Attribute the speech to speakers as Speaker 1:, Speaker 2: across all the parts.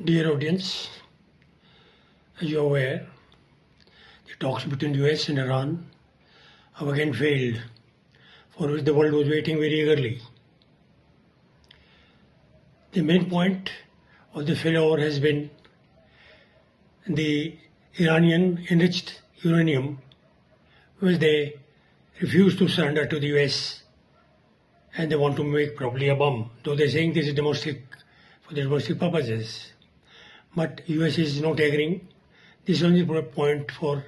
Speaker 1: Dear audience, as you are aware, the talks between the US and Iran have again failed, for which the world was waiting very eagerly. The main point of the failure has been the Iranian enriched uranium, which they refuse to surrender to the US, and they want to make probably a bomb, though they're saying this is for the domestic purposes. But US is not agreeing. This is only a point for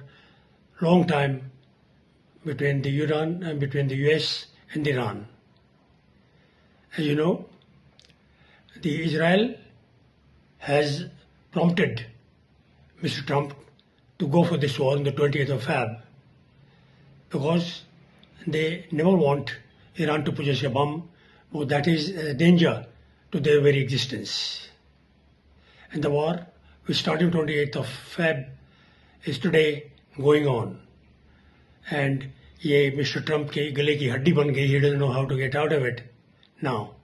Speaker 1: long time between the Iran and between the US and Iran. As you know, the Israel has prompted Mr. Trump to go for this war on the 20th of Feb because they never want Iran to possess a bomb, because that is a danger to their very existence. And the war, which started on 28th of Feb, is today going on. And ये Mr. Trump के गले की हड्डी बन गई. He doesn't know how to get out of it now.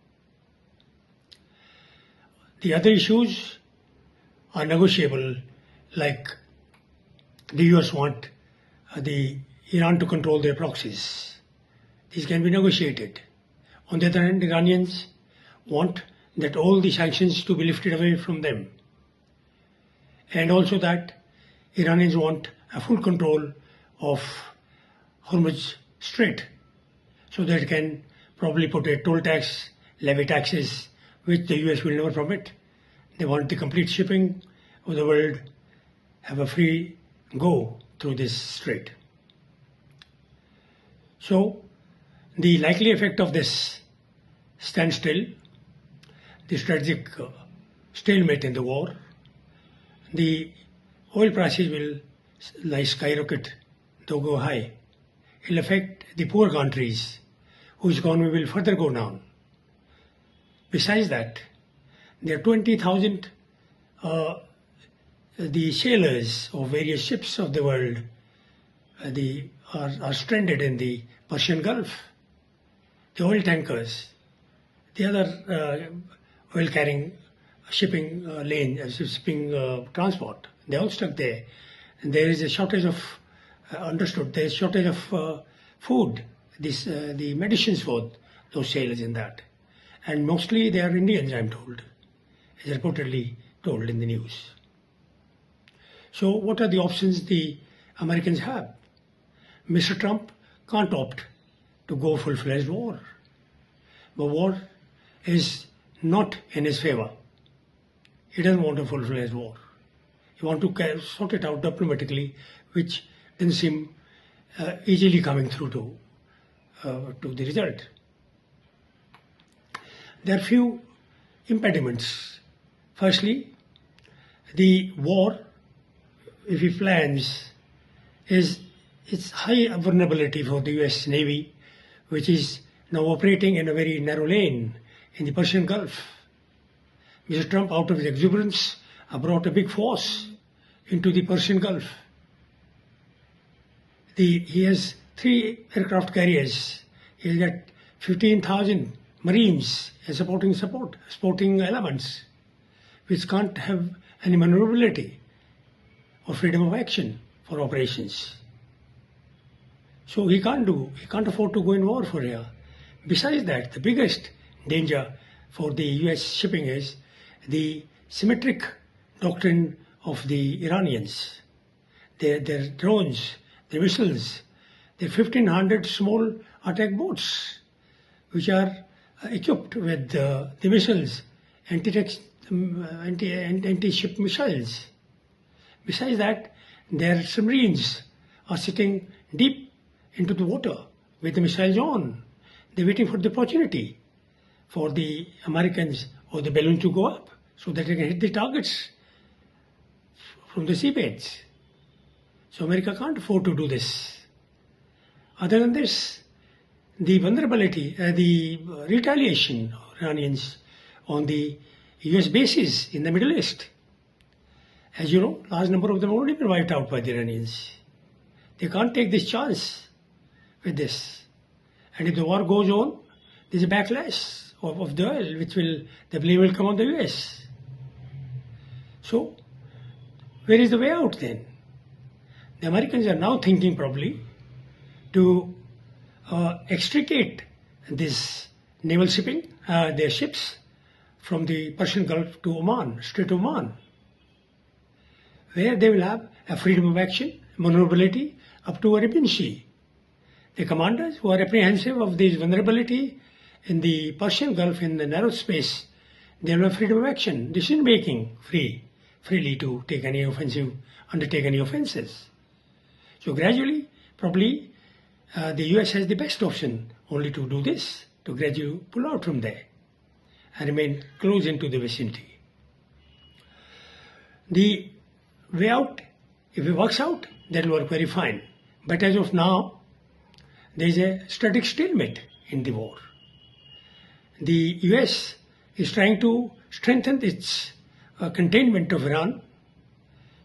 Speaker 1: The other issues are negotiable, like the US want the Iran to control their proxies. These can be negotiated. On the other hand, Iranians want that all the sanctions to be lifted away from them. And also that Iranians want a full control of Hormuz Strait, so that it can probably put a toll tax, levy taxes, which the US will never permit. They want the complete shipping of the world have a free go through this strait. So the likely effect of this standstill, the strategic stalemate in the war, the oil prices will skyrocket, though go high. It will affect the poor countries whose economy will further go down. Besides that, there are 20,000 the sailors of various ships of the world are stranded in the Persian Gulf. The oil tankers, the other oil-carrying shipping transport, they're all stuck there. And there is a shortage of, there is shortage of food, the medicines for those sailors in that. And mostly they are Indians, I'm told, as reportedly told in the news. So what are the options the Americans have? Mr. Trump can't opt to go full-fledged war. But war is not in his favor. He doesn't want a full-fledged war. He wants to sort it out diplomatically, which doesn't seem easily coming through to the result. There are few impediments. Firstly, the war, if he plans, it's high vulnerability for the US Navy, which is now operating in a very narrow lane in the Persian Gulf. Mr. Trump, out of his exuberance, brought a big force into the Persian Gulf. He has 3 aircraft carriers. He has got 15,000 Marines as supporting elements, which can't have any maneuverability or freedom of action for operations. So he can't afford to go in war for here. Besides that, the biggest danger for the US shipping is the symmetric doctrine of the Iranians. Their drones, their missiles, their 1,500 small attack boats, which are equipped with the missiles, anti-ship missiles. Besides that, their submarines are sitting deep into the water with the missiles on. They're waiting for the opportunity for the Americans or the balloon to go up so that they can hit the targets from the seabeds. So America can't afford to do this. Other than this, the vulnerability, the retaliation of Iranians on the US bases in the Middle East. As you know, large number of them have already been wiped out by the Iranians. They can't take this chance with this. And if the war goes on, there's a backlash of the oil, the blame will come on the US. So, where is the way out then? The Americans are now thinking probably to extricate this naval shipping, their ships, from the Persian Gulf to Oman, Strait of Oman, where they will have a freedom of action, maneuverability up to Arabian Sea. The commanders who are apprehensive of this vulnerability in the Persian Gulf in the narrow space, they will have freedom of action, decision making freely to take any offensive, undertake any offences. So gradually, probably the US has the best option only to do this, to gradually pull out from there and remain close into the vicinity. The way out, if it works out, that will work very fine. But as of now, there is a static stalemate in the war. The US is trying to strengthen its containment of Iran,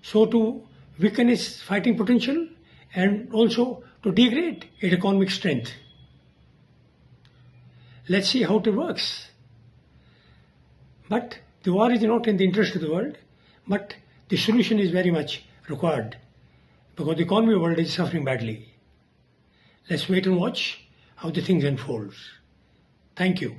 Speaker 1: so to weaken its fighting potential and also to degrade its economic strength. Let's see how it works. But the war is not in the interest of the world, but the solution is very much required because the economy of the world is suffering badly. Let's wait and watch how the things unfold. Thank you.